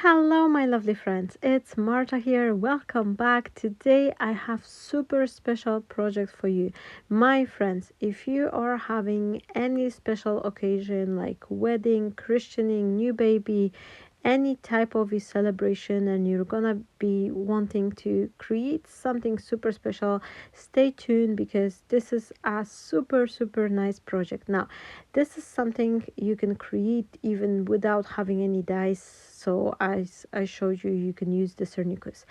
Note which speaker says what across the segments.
Speaker 1: Hello, my lovely friends. It's Marta here. Welcome back. Today I have super special project for you. My friends, if you are having any special occasion like wedding, christening, new baby, any type of a celebration and you're gonna be wanting to create something super special, stay tuned because this is a super nice project. Now, this is something you can create even without having any dice. So as I showed you, you can use the Cernicus.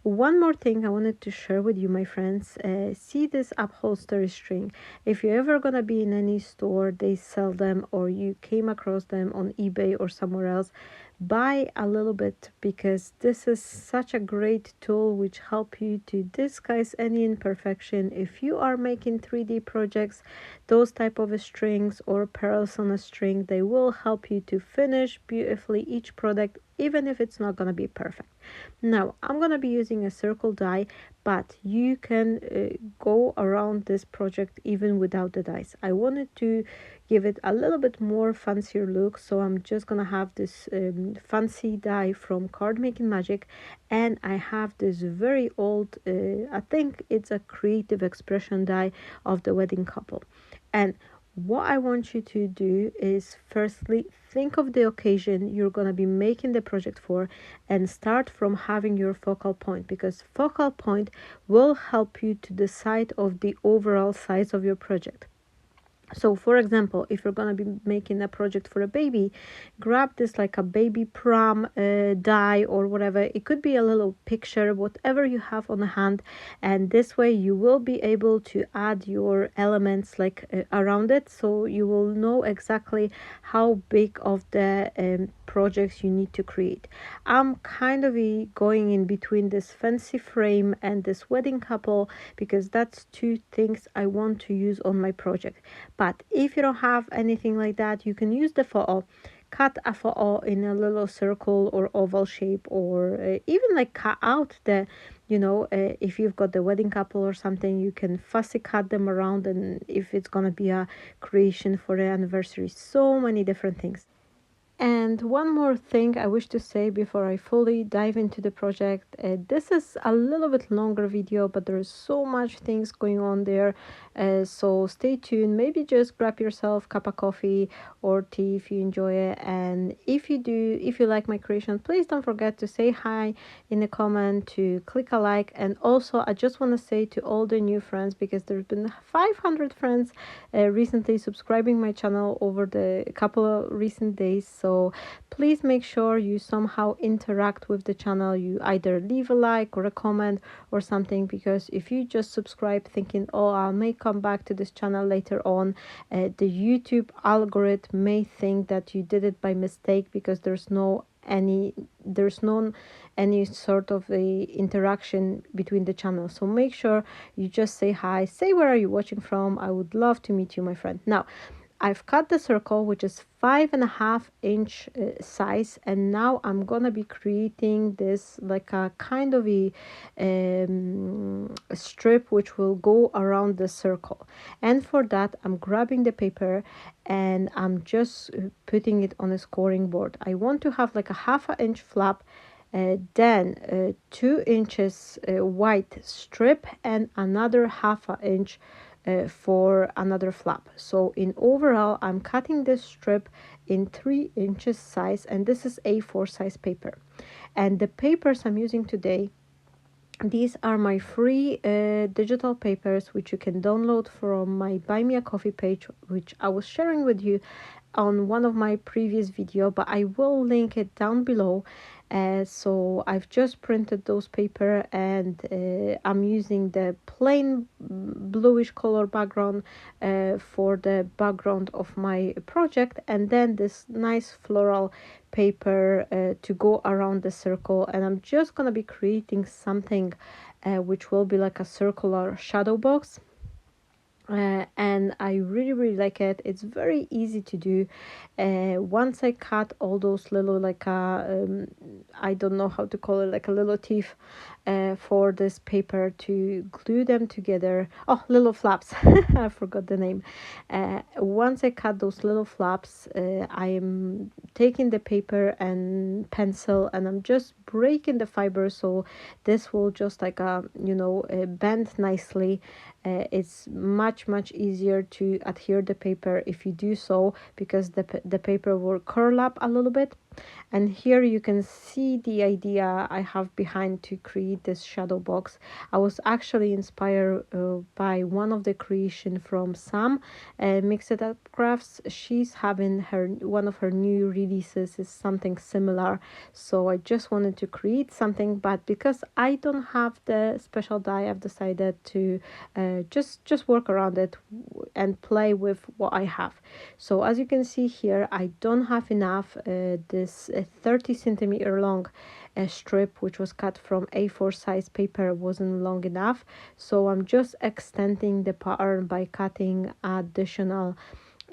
Speaker 1: One more thing I wanted to share with you, my friends. See this upholstery string. If you're ever gonna be in any store, they sell them, or you came across them on eBay or somewhere else, buy a little bit because this is such a great tool which help you to disguise any imperfection. If you are making 3D projects, those type of strings or pearls on a string, they will help you to finish beautifully each product even if it's not going to be perfect. Now I'm going to be using a circle die, but you can go around this project even without the dice. I wanted to give it a little bit more fancier look, so I'm just gonna have this fancy die from Card Making Magic, and I have this very old I think it's a creative expression die of the wedding couple. And what I want you to do is firstly think of the occasion you're going to be making the project for and start from having your focal point, because focal point will help you to decide of the overall size of your project. So for example, if you're going to be making a project for a baby, grab this like a baby prom die or whatever. It could be a little picture, whatever you have on hand, and this way you will be able to add your elements like around it, so you will know exactly how big of the projects you need to create. I'm kind of going in between this fancy frame and this wedding couple because that's two things I want to use on my project. But if you don't have anything like that, you can use the photo. Cut a photo in a little circle or oval shape, or even like cut out the, if you've got the wedding couple or something, you can fussy cut them around. And if it's gonna be a creation for the anniversary, so many different things. And one more thing I wish to say before I fully dive into the project. This is a little bit longer video, but there's so much things going on there. So stay tuned. Maybe just grab yourself a cup of coffee or tea if you enjoy it. And if you do, if you like my creation, please don't forget to say hi in the comment, to click a like. And also, I just want to say to all the new friends, because there's been 500 friends recently subscribing my channel over the couple of recent days. So please make sure you somehow interact with the channel. You either leave a like or a comment or something, because if you just subscribe thinking, oh, I may come back to this channel later on, the YouTube algorithm may think that you did it by mistake, because there's no any sort of a interaction between the channels. So make sure you just say hi, say where are you watching from. I would love to meet you, my friend. Now I've cut the circle, which is 5.5 inch size, and now I'm gonna be creating this like a kind of a strip which will go around the circle. And for that, I'm grabbing the paper and I'm just putting it on a scoring board. I want to have like a 1/2 inch flap, then 2 inches white strip, and another 1/2 inch for another flap. So in overall, I'm cutting this strip in 3 inches size, and this is A4 size paper. And the papers I'm using today, these are my free digital papers, which you can download from my Buy Me a Coffee page, which I was sharing with you on one of my previous video, but I will link it down below. So I've just printed those paper, and I'm using the plain bluish color background for the background of my project, and then this nice floral paper to go around the circle. And I'm just gonna be creating something which will be like a circular shadow box. And I really like it. It's very easy to do. Once I cut all those little I don't know how to call it, like a little teeth for this paper to glue them together. Oh, little flaps. I forgot the name. Once I cut those little flaps, I am taking the paper and pencil, and I'm just breaking the fiber so this will just bend nicely. It's much easier to adhere the paper if you do so, because the paper will curl up a little bit. And here you can see the idea I have behind to create this shadow box. I was actually inspired by one of the creation from Sam, Mixed Up Crafts. She's having one of her new releases is something similar, so I just wanted to create something, but because I don't have the special die, I've decided to just work around it and play with what I have. So as you can see here, I don't have enough this 30 centimeter long strip, which was cut from A4 size paper, wasn't long enough, so I'm just extending the pattern by cutting additional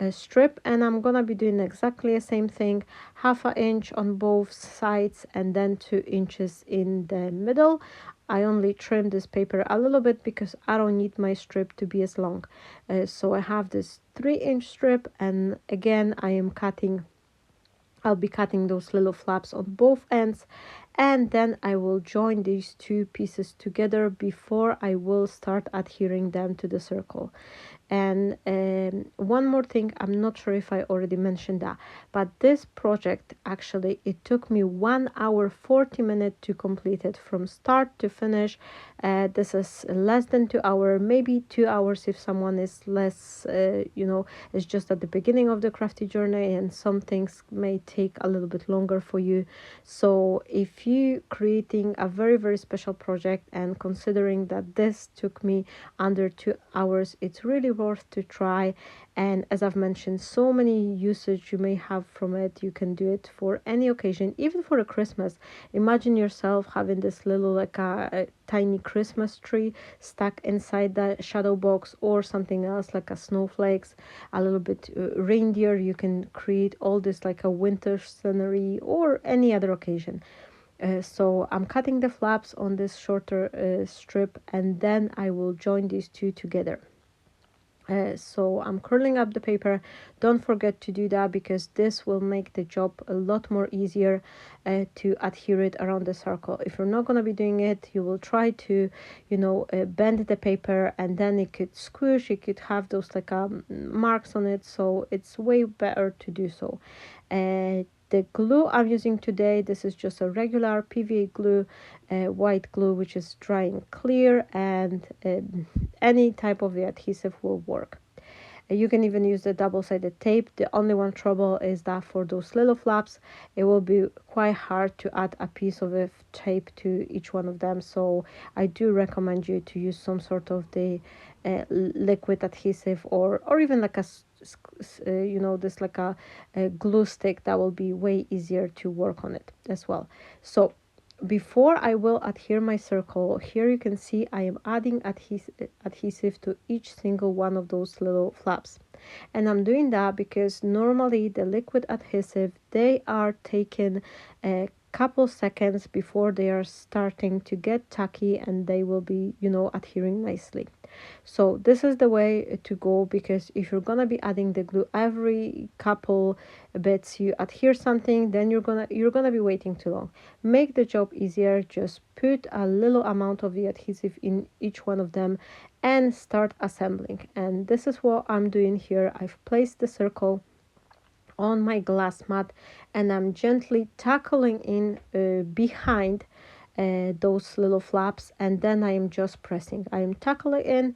Speaker 1: strip, and I'm gonna be doing exactly the same thing, half an inch on both sides and then 2 inches in the middle. I only trimmed this paper a little bit because I don't need my strip to be as long. So I have this 3-inch strip, and again I'll be cutting those little flaps on both ends, and then I will join these two pieces together before I will start adhering them to the circle. And one more thing, I'm not sure if I already mentioned that, but this project actually, it took me 1 hour 40 minutes to complete it from start to finish. This is less than 2 hours, maybe 2 hours if someone is less it's just at the beginning of the crafty journey, and some things may take a little bit longer for you. So if you creating a very special project and considering that this took me under 2 hours, it's really worth to try. And as I've mentioned, so many usage you may have from it. You can do it for any occasion, even for a Christmas. Imagine yourself having this little a tiny Christmas tree stuck inside the shadow box, or something else like a snowflakes, a little bit reindeer. You can create all this like a winter scenery or any other occasion. So I'm cutting the flaps on this shorter strip, and then I will join these two together. So I'm curling up the paper. Don't forget to do that, because this will make the job a lot more easier to adhere it around the circle. If you're not going to be doing it, you will try to bend the paper, and then it could squish, it could have those marks on it, so it's way better to do so. The glue I'm using today, this is just a regular PVA glue, white glue, which is drying clear, and any type of the adhesive will work. You can even use the double-sided tape. The only one trouble is that for those little flaps, it will be quite hard to add a piece of tape to each one of them. So I do recommend you to use some sort of the liquid adhesive, or even like this like a glue stick. That will be way easier to work on it as well. So before I will adhere my circle, here you can see I am adding adhesive to each single one of those little flaps. And I'm doing that because normally the liquid adhesive, they are taken a couple seconds before they are starting to get tacky, and they will be adhering nicely. So this is the way to go, because if you're gonna be adding the glue every couple bits, you adhere something, then you're gonna be waiting too long. Make the job easier. Just put a little amount of the adhesive in each one of them and start assembling. And this is what I'm doing here. I've placed the circle on my glass mat, and I'm gently tackling in behind those little flaps, and then I am just pressing. I am tackling in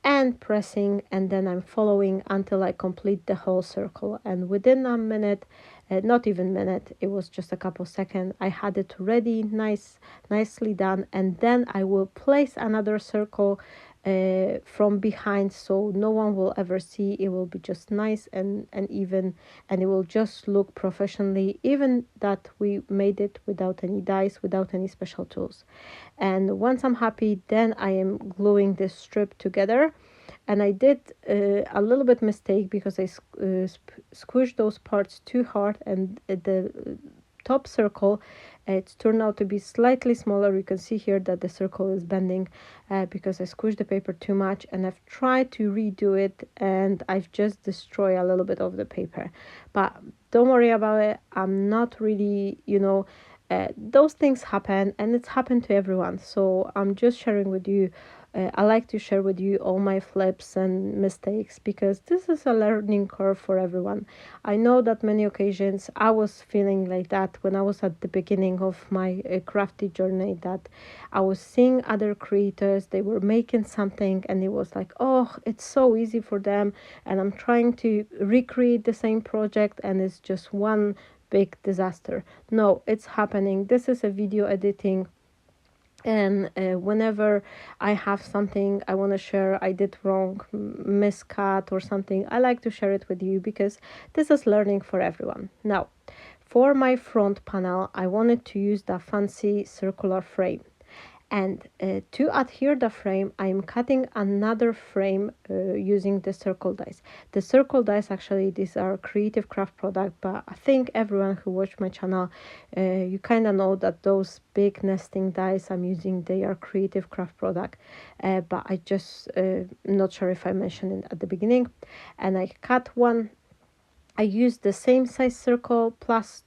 Speaker 1: and pressing, and then I'm following until I complete the whole circle. And within a minute, not even minute, it was just a couple seconds, I had it ready, nicely done. And then I will place another circle from behind, so no one will ever see. It will be just nice and even, and it will just look professionally, even that we made it without any dies, without any special tools. And once I'm happy, then I am gluing this strip together. and I did a little bit mistake because I squished those parts too hard, and the top circle, it's turned out to be slightly smaller. You can see here that the circle is bending because I squished the paper too much, and I've tried to redo it and I've just destroyed a little bit of the paper. But don't worry about it. I'm not really, those things happen, and it's happened to everyone. So I'm just sharing with you. I like to share with you all my flips and mistakes because this is a learning curve for everyone. I know that many occasions I was feeling like that when I was at the beginning of my crafty journey, that I was seeing other creators, they were making something and it was like, oh, it's so easy for them, and I'm trying to recreate the same project and it's just one big disaster. No, it's happening. This is a video editing, and whenever I have something I want to share, I did wrong, miscut or something, I like to share it with you because this is learning for everyone. Now, for my front panel, I wanted to use the fancy circular frame. And to adhere the frame, I'm cutting another frame using the circle dies. The circle dies, actually, these are creative craft product, but I think everyone who watched my channel, you kind of know that those big nesting dies I'm using, they are creative craft product. But I just not sure if I mentioned it at the beginning. And I cut one. I used the same size circle plus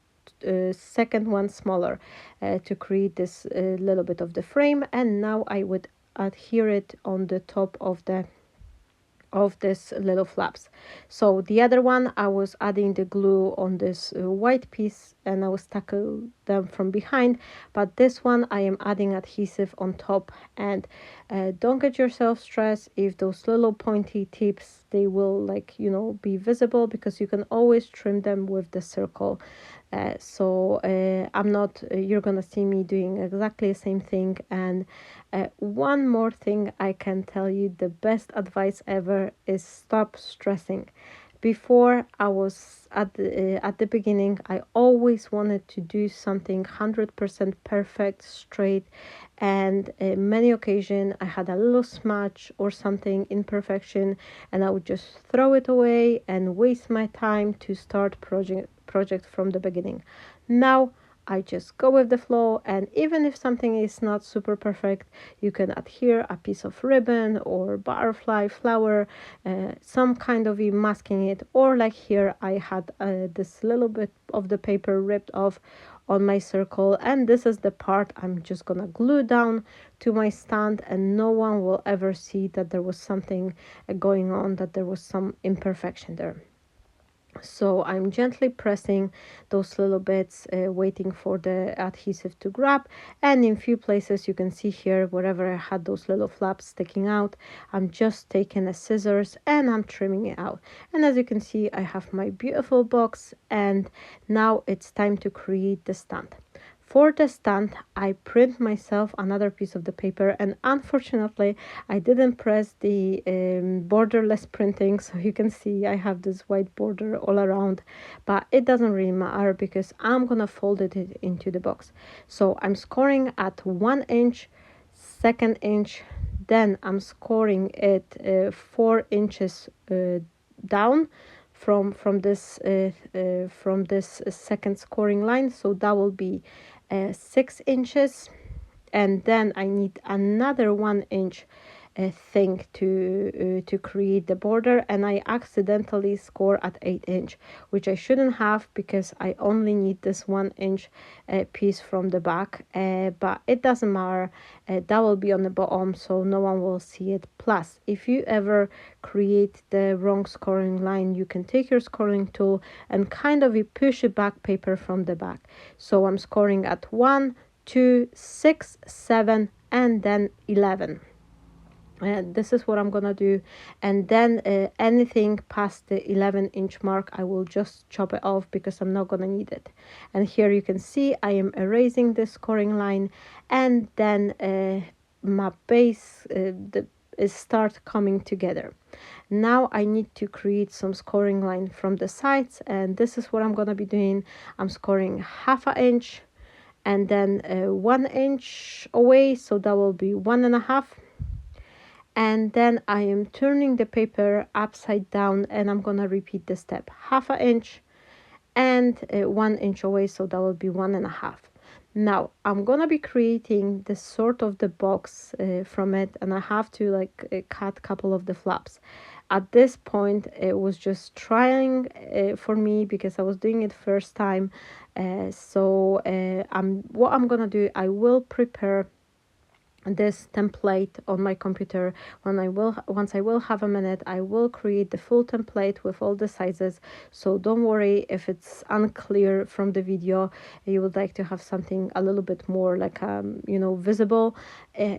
Speaker 1: second one smaller to create this little bit of the frame, and now I would adhere it on the top of this little flaps. So the other one, I was adding the glue on this white piece and I was tackle them from behind, but this one I am adding adhesive on top. And don't get yourself stressed if those little pointy tips, they will be visible, because you can always trim them with the circle. I'm not, you're gonna see me doing exactly the same thing. And one more thing I can tell you, the best advice ever is stop stressing. Before, I was at the beginning, I always wanted to do something 100% perfect, straight, and many occasions I had a little smudge or something imperfection, and I would just throw it away and waste my time to start project from the beginning. Now I just go with the flow, and even if something is not super perfect, you can adhere a piece of ribbon or butterfly flower, some kind of masking it, or like here I had this little bit of the paper ripped off on my circle, and this is the part I'm just gonna glue down to my stand, and no one will ever see that there was something going on, that there was some imperfection there. So I'm gently pressing those little bits, waiting for the adhesive to grab, and in few places you can see here, wherever I had those little flaps sticking out, I'm just taking a scissors and I'm trimming it out. And as you can see, I have my beautiful box, and now it's time to create the stand. For the stand, I print myself another piece of the paper, and unfortunately I didn't press the borderless printing, so you can see I have this white border all around, but it doesn't really matter because I'm gonna fold it into the box. So I'm scoring at 1 inch, 2nd inch, then I'm scoring it 4 inches down from this second scoring line, so that will be 6 inches, and then I need another 1 inch thing to create the border, and I accidentally score at 8 inch, which I shouldn't have because I only need this 1 inch piece from the back, but it doesn't matter. That will be on the bottom, so no one will see it. Plus, if you ever create the wrong scoring line, you can take your scoring tool and kind of push it back paper from the back. So I'm scoring at 1, 2, 6, 7, and then 11. This is what I'm gonna do, and then anything past the 11-inch mark I will just chop it off because I'm not gonna need it. And here you can see I am erasing the scoring line, and then my base start coming together. Now I need to create some scoring line from the sides, and this is what I'm gonna be doing. I'm scoring 1/2 inch and then 1 inch away, so that will be 1.5. and then I am turning the paper upside down, and I'm gonna repeat the step 1/2 inch and 1 inch away, so that will be 1.5. Now I'm gonna be creating the sort of the box from it, and I have to like cut a couple of the flaps. At this point it was just trying for me because I was doing it first time. What I'm gonna do, I will prepare this template on my computer. Once I will have a minute, I will create the full template with all the sizes. So don't worry if it's unclear from the video. You would like to have something a little bit more like visible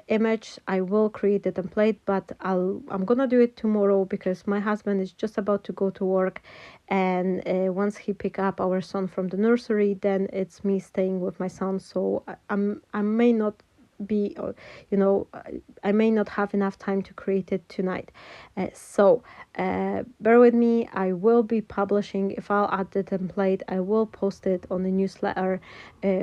Speaker 1: image. I will create the template, but I'm gonna do it tomorrow because my husband is just about to go to work, and once he pick up our son from the nursery, then it's me staying with my son. So I may not be, I may not have enough time to create it tonight. Bear with me. I will be publishing, if I'll add the template, I will post it on the newsletter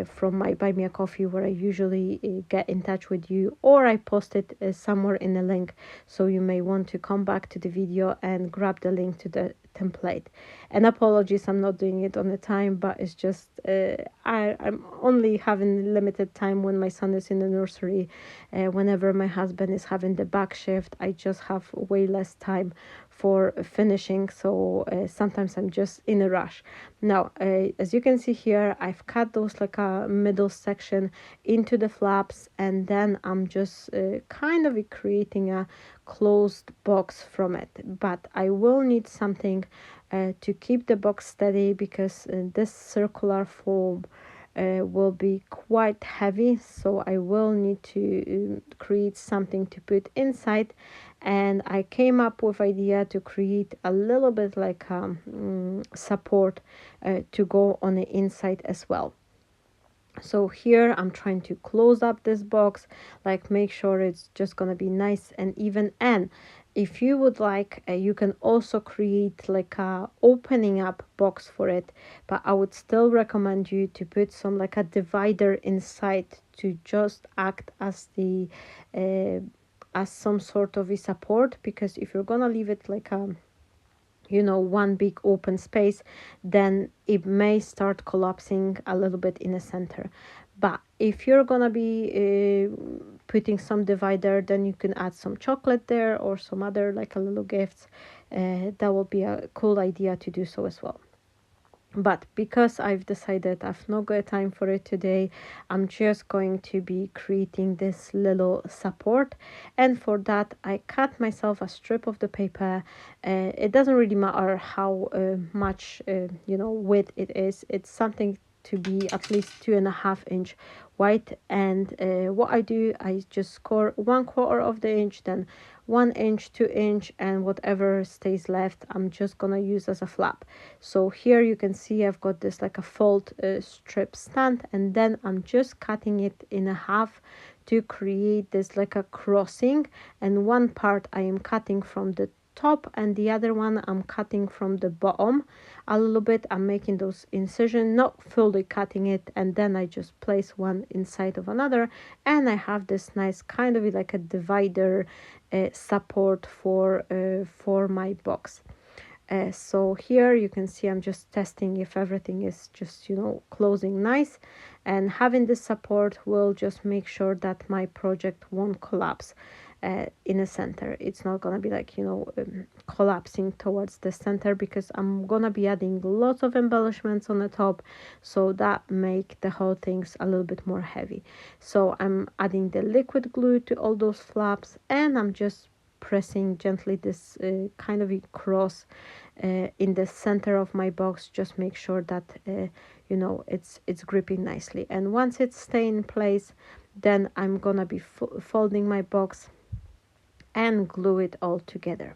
Speaker 1: from my Buy Me a Coffee, where I usually get in touch with you, or I post it somewhere in the link, so you may want to come back to the video and grab the link to the template. And apologies, I'm not doing it on the time, but it's just I'm only having limited time when my son is in the nursery. Whenever my husband is having the back shift, I just have way less time for finishing, so sometimes I'm just in a rush. Now as you can see here, I've cut those like a middle section into the flaps, and then I'm just kind of creating a closed box from it. But I will need something to keep the box steady, because this circular foam will be quite heavy, so I will need to create something to put inside. And I came up with idea to create a little bit like support to go on the inside as well. So here I'm trying to close up this box, like make sure it's just gonna be nice and even. And if you would like, you can also create like a opening up box for it, but I would still recommend you to put some like a divider inside to just act as the as some sort of a support, because if you're gonna leave it like a one big open space, then it may start collapsing a little bit in the center. But if you're gonna be putting some divider, then you can add some chocolate there or some other like a little gifts. That will be a cool idea to do so as well. But because I've decided I've not got time for it today, I'm just going to be creating this little support. And for that, I cut myself a strip of the paper. It doesn't really matter how much width it is. It's something to be at least 2.5 inch wide. And what I do, I just score 1/4 of the inch, then 1 inch, 2 inch, and whatever stays left I'm just gonna use as a flap. So here you can see I've got this like a fold strip stand, and then I'm just cutting it in a half to create this like a crossing. And one part I am cutting from the top, and the other one I'm cutting from the bottom a little bit. I'm making those incisions, not fully cutting it, and then I just place one inside of another, and I have this nice kind of like a divider support for my box. So here you can see I'm just testing if everything is just closing nice, and having this support will just make sure that my project won't collapse in the center. It's not gonna be like collapsing towards the center, because I'm gonna be adding lots of embellishments on the top, so that make the whole things a little bit more heavy. So I'm adding the liquid glue to all those flaps, and I'm just pressing gently this kind of a cross in the center of my box. Just make sure that it's gripping nicely, and once it's staying in place, then I'm gonna be folding my box and glue it all together.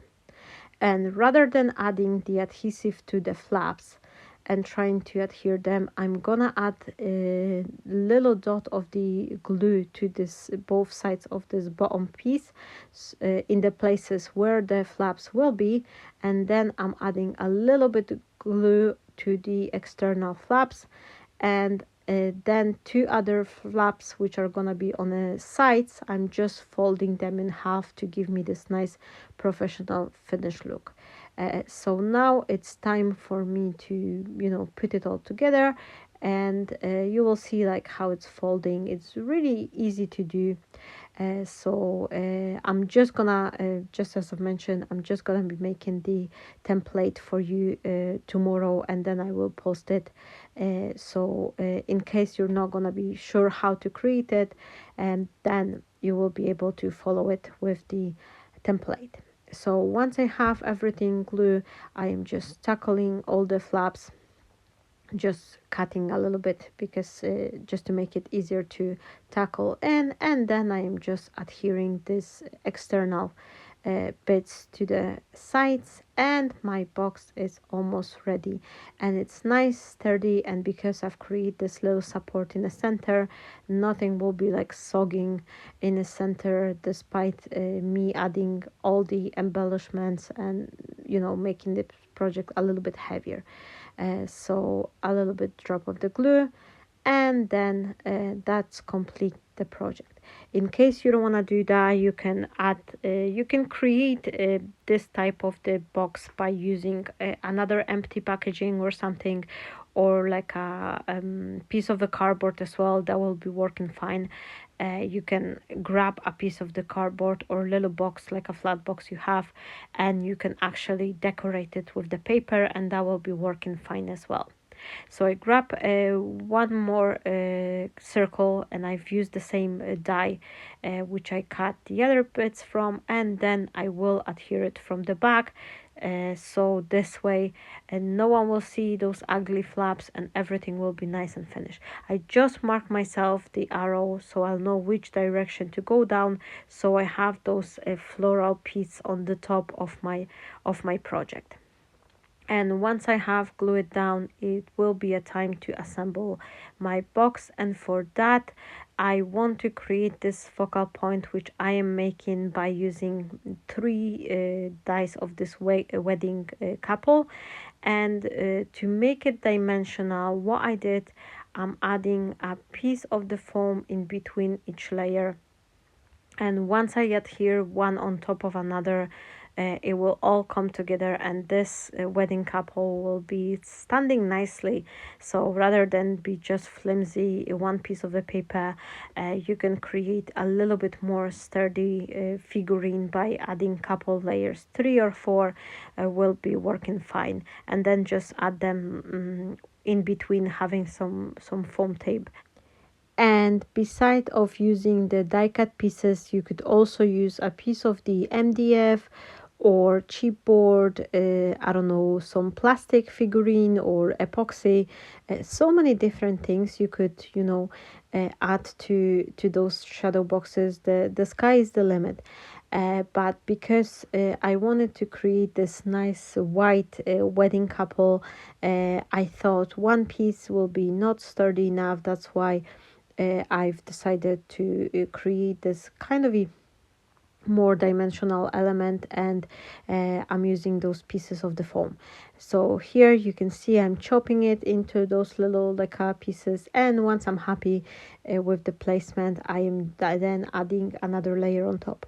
Speaker 1: And rather than adding the adhesive to the flaps and trying to adhere them, I'm gonna add a little dot of the glue to this both sides of this bottom piece in the places where the flaps will be, and then I'm adding a little bit of glue to the external flaps. And then two other flaps which are gonna be on the sides, I'm just folding them in half to give me this nice professional finish look. So now it's time for me to, you know, put it all together, and you will see like how it's folding. It's really easy to do. I'm just gonna, just as I've mentioned, I'm just gonna be making the template for you tomorrow, and then I will post it. In case you're not gonna be sure how to create it, and then you will be able to follow it with the template. So once I have everything glued, I am just tackling all the flaps, just cutting a little bit because just to make it easier to tackle, and then I am just adhering this external bits to the sides, and my box is almost ready, and it's nice, sturdy, and because I've created this little support in the center, nothing will be like sogging in the center, despite me adding all the embellishments and, you know, making the project a little bit heavier. So a little bit drop of the glue, and then that's complete the project. In case you don't want to do that, you can add, you can create this type of the box by using another empty packaging or something, or like a piece of the cardboard as well. That will be working fine. You can grab a piece of the cardboard or little box, like a flat box you have, and you can actually decorate it with the paper, and that will be working fine as well. So I grab one more circle, and I've used the same die which I cut the other bits from, and then I will adhere it from the back, so this way no one will see those ugly flaps, and everything will be nice and finished. I just mark myself the arrow so I'll know which direction to go down, so I have those floral pieces on the top of my project. And once I have glued it down, it will be a time to assemble my box, and for that I want to create this focal point, which I am making by using three dies of this wedding couple. And to make it dimensional, what I did, I'm adding a piece of the foam in between each layer, and once I get here one on top of another, it will all come together, and this wedding couple will be standing nicely. So rather than be just flimsy one piece of the paper, you can create a little bit more sturdy figurine by adding couple layers. 3 or 4 will be working fine, and then just add them in between, having some foam tape. And beside of using the die cut pieces, you could also use a piece of the MDF or chipboard, I don't know, some plastic figurine or epoxy, so many different things you could, you know, add to those shadow boxes. The sky is the limit. But because I wanted to create this nice white wedding couple, I thought one piece will be not sturdy enough. That's why I've decided to create this kind of a more dimensional element, and I'm using those pieces of the foam. So here you can see I'm chopping it into those little like pieces, and once I'm happy with the placement, I am then adding another layer on top.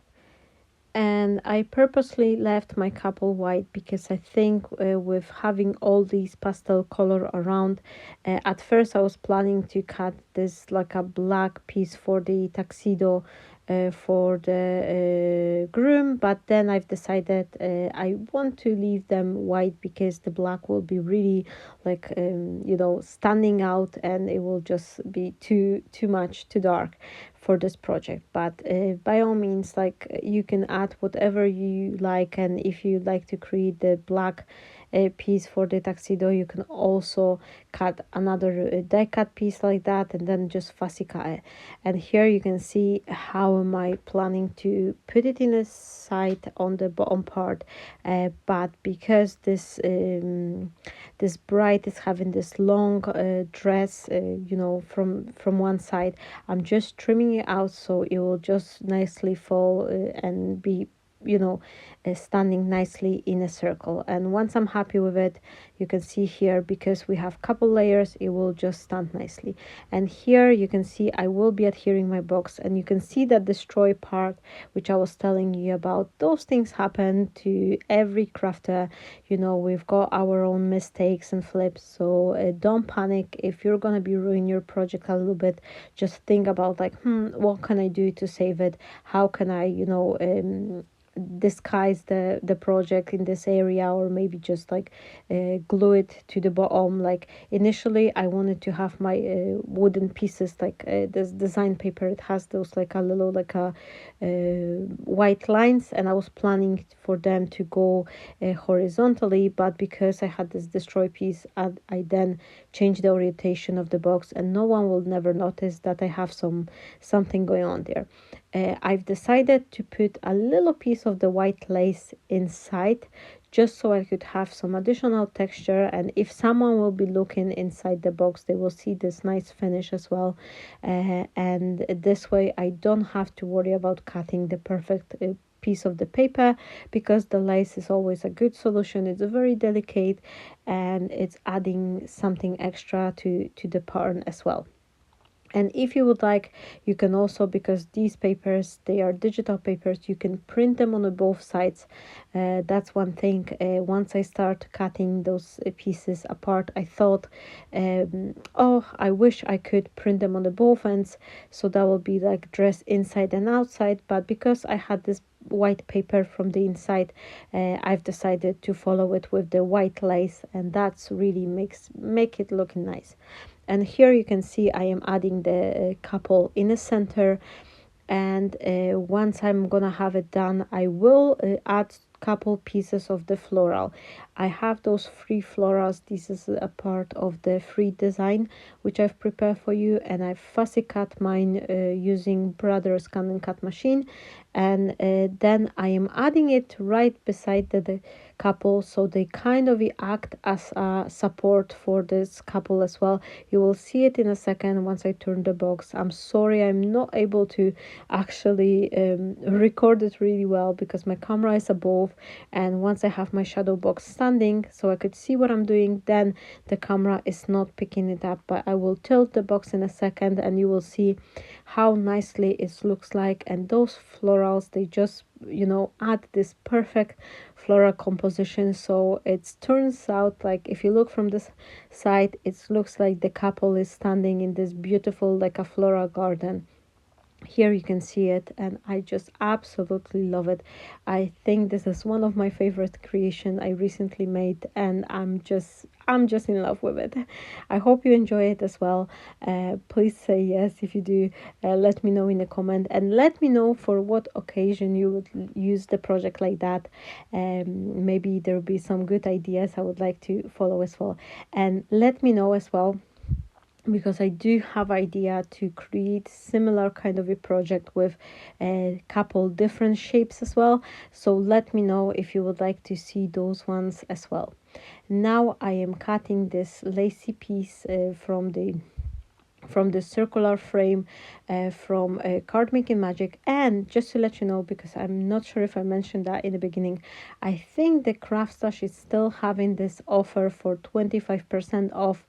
Speaker 1: And I purposely left my couple white because I think with having all these pastel color around, at first I was planning to cut this like a black piece for the tuxedo for the groom, but then I've decided I want to leave them white because the black will be really like you know, standing out, and it will just be too much, too dark for this project. But by all means, like, you can add whatever you like, and if you like to create the black piece for the tuxedo, you can also cut another die cut piece like that, and then just fussy cut it. And here you can see how am I planning to put it in a side on the bottom part, but because this bride is having this long dress, you know, from one side, I'm just trimming it out so it will just nicely fall and be standing nicely in a circle. And once I'm happy with it, you can see here, because we have couple layers, it will just stand nicely. And here you can see I will be adhering my box, and you can see that destroy part, which I was telling you about. Those things happen to every crafter. We've got our own mistakes and flips, so don't panic if you're gonna be ruining your project a little bit. Just think about, like, what can I do to save it? How can I disguise the project in this area, or maybe just like glue it to the bottom. Like, initially I wanted to have my wooden pieces, like this design paper, it has those like a little, like a white lines, and I was planning for them to go horizontally, but because I had this destroy piece, I then changed the orientation of the box, and no one will never notice that I have something going on there. I've decided to put a little piece of the white lace inside, just so I could have some additional texture, and if someone will be looking inside the box, they will see this nice finish as well. And this way I don't have to worry about cutting the perfect piece of the paper, because the lace is always a good solution. It's very delicate, and it's adding something extra to the pattern as well. And if you would like, you can also, because these papers, they are digital papers, you can print them on both sides. That's one thing. Once I start cutting those pieces apart, I thought, oh, I wish I could print them on the both ends, so that will be like dress inside and outside. But because I had this white paper from the inside, I've decided to follow it with the white lace, and that's really make it look nice. And here you can see I am adding the couple in the center, and once I'm gonna have it done, I will add couple pieces of the floral. I have those free florals. This is a part of the free design which I've prepared for you, and I've fussy cut mine using Brother's Scan and Cut machine, and then I am adding it right beside the couple, so they kind of act as a support for this couple as well. You will see it in a second once I turn the box. I'm sorry I'm not able to actually record it really well, because my camera is above, and once I have my shadow box standing so I could see what I'm doing, then the camera is not picking it up. But I will tilt the box in a second, and you will see how nicely it looks like. And those florals, they just add this perfect floral composition. So it turns out, like, if you look from this side, it looks like the couple is standing in this beautiful, like a floral garden. Here you can see it, and I just absolutely love it. I think this is one of my favorite creation I recently made, and I'm just in love with it. I hope you enjoy it as well. Please say yes if you do. Let me know in the comment, and let me know for what occasion you would use the project like that. Maybe there will be some good ideas I would like to follow as well. And let me know as well, because I do have idea to create similar kind of a project with a couple different shapes as well. So let me know if you would like to see those ones as well. Now I am cutting this lacy piece from the circular frame from Card Making Magic. And just to let you know, because I'm not sure if I mentioned that in the beginning, I think the CRAFTSTASH is still having this offer for 25% off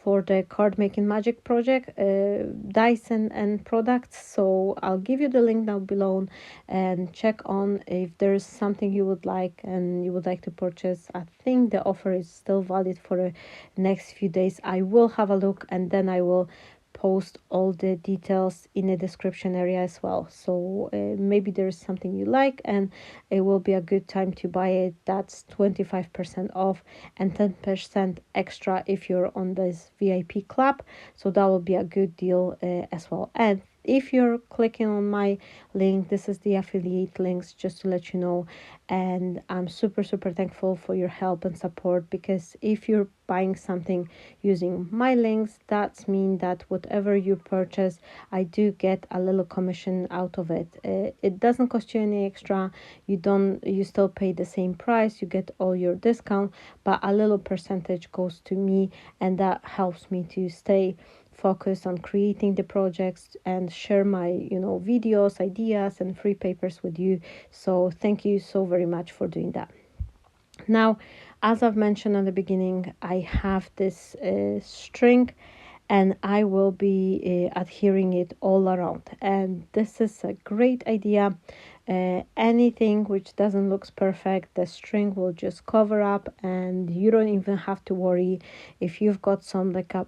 Speaker 1: for the Card Making Magic project, dice and products. So I'll give you the link down below, and check on if there's something you would like and you would like to purchase. I think the offer is still valid for the next few days. I will have a look, and then I will post all the details in the description area as well. So maybe there's something you like and it will be a good time to buy it. That's 25% off and 10% extra if you're on this VIP club. So that will be a good deal as well. And if you're clicking on my link, this is the affiliate links, just to let you know. And I'm super thankful for your help and support, because if you're buying something using my links, that's mean that whatever you purchase, I do get a little commission out of it. It doesn't cost you any extra. You still pay the same price, you get all your discount, but a little percentage goes to me, and that helps me to stay focus on creating the projects and share my, videos, ideas, and free papers with you. So thank you so very much for doing that. Now, as I've mentioned at the beginning, I have this string, and I will be adhering it all around, and this is a great idea. Anything which doesn't look perfect, the string will just cover up, and you don't even have to worry if you've got some like a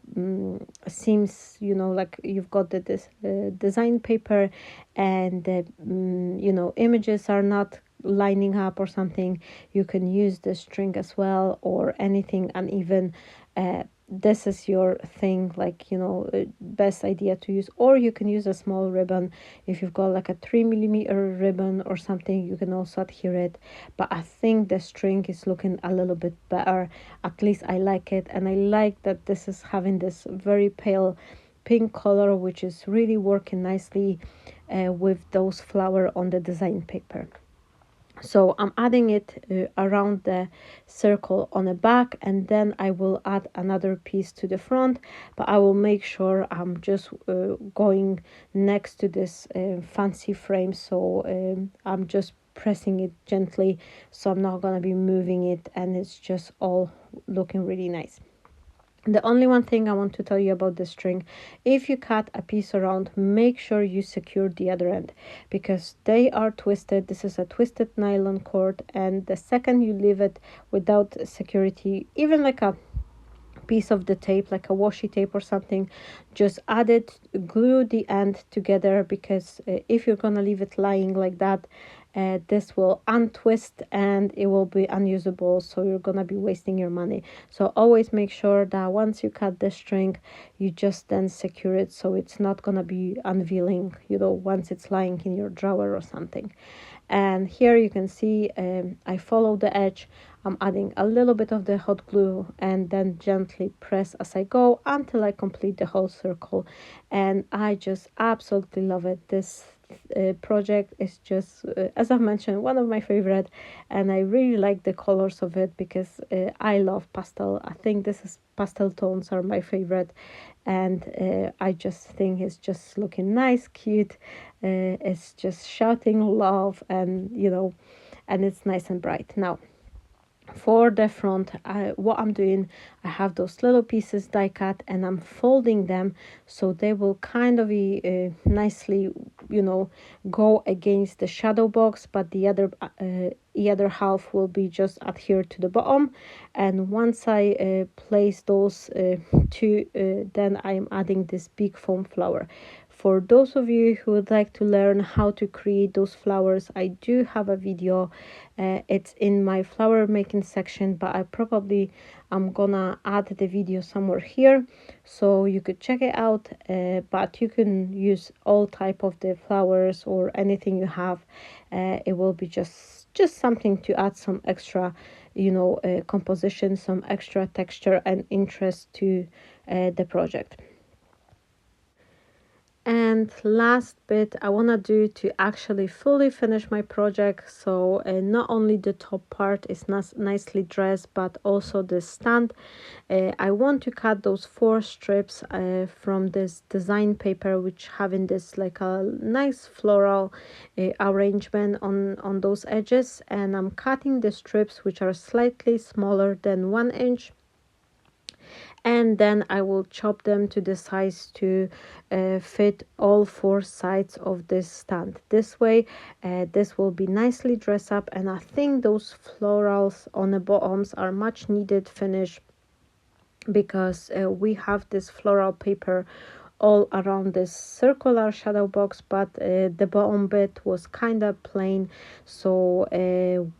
Speaker 1: seams, like you've got this design paper, and the images are not lining up or something. You can use the string as well, or anything uneven. This is your thing, like, best idea to use. Or you can use a small ribbon. If you've got like a 3mm ribbon or something, you can also adhere it. But I think the string is looking a little bit better. At least I like it, and I like that this is having this very pale pink color, which is really working nicely with those flowers on the design paper. So I'm adding it around the circle on the back, and then I will add another piece to the front, but I will make sure I'm just going next to this fancy frame. So I'm just pressing it gently, so I'm not going to be moving it, and it's just all looking really nice. The only one thing I want to tell you about the string: if you cut a piece around, make sure you secure the other end, because they are twisted. This is a twisted nylon cord, and the second you leave it without security, even like a piece of the tape, like a washi tape or something, just add it, glue the end together, because if you're gonna leave it lying like that, this will untwist and it will be unusable, so you're gonna be wasting your money. So always make sure that once you cut the string, you just then secure it, so it's not gonna be unveiling, once it's lying in your drawer or something. And here you can see I follow the edge. I'm adding a little bit of the hot glue, and then gently press as I go until I complete the whole circle. And I just absolutely love it. This project is just, as I've mentioned, one of my favorite, and I really like the colors of it, because I love pastel. I think this is pastel tones are my favorite, and I just think it's just looking nice, cute. It's just shouting love, and and it's nice and bright. Now, for the front, what I'm doing, I have those little pieces die cut, and I'm folding them so they will kind of be nicely, go against the shadow box, but the other half will be just adhered to the bottom. And once I place those two, then I'm adding this big foam flower. For those of you who would like to learn how to create those flowers, I do have a video. It's in my flower making section, but I'm gonna add the video somewhere here, so you could check it out. But you can use all type of the flowers or anything you have. It will be just something to add some extra, composition, some extra texture and interest to the project. And last bit I want to do to actually fully finish my project, so not only the top part is nicely dressed, but also the stand. I want to cut those 4 strips from this design paper, which having this like a nice floral arrangement on those edges, and I'm cutting the strips which are slightly smaller than 1 inch, and then I will chop them to the size to fit all 4 sides of this stand. This way this will be nicely dressed up, and I think those florals on the bottoms are much needed finish, because we have this floral paper all around this circular shadow box, but the bottom bit was kind of plain. So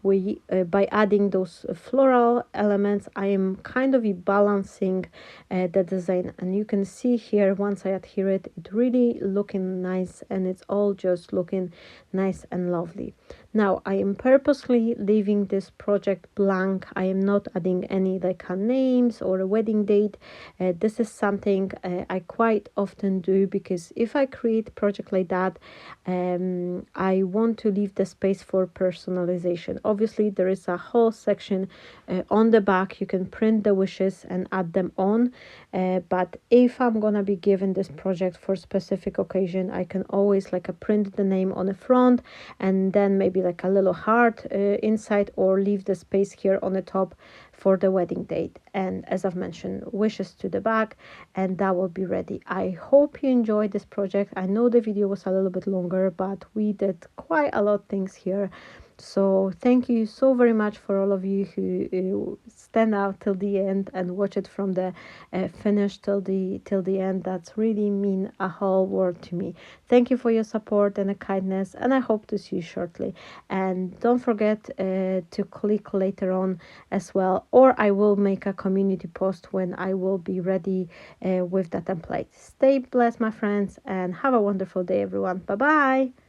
Speaker 1: we by adding those floral elements, I am kind of balancing the design, and you can see here once I adhere it, it really looking nice, and it's all just looking nice and lovely. Now I am purposely leaving this project blank. I am not adding any like names or a wedding date. This is something I quite often do, because if I create a project like that, I want to leave the space for personalization. Obviously there is a whole section on the back. You can print the wishes and add them on, but if I'm gonna be given this project for specific occasion, I can always like print the name on the front and then maybe like a little heart inside, or leave the space here on the top for the wedding date, and as I've mentioned, wishes to the back, and that will be ready. I hope you enjoyed this project. I know the video was a little bit longer, but we did quite a lot of things here. So thank you so very much for all of you who stand out till the end and watch it from the finish till the end. That's really mean a whole world to me. Thank you for your support and the kindness, and I hope to see you shortly. And don't forget to click later on as well, or I will make a community post when I will be ready with the template. Stay blessed, my friends, and have a wonderful day, everyone. Bye bye.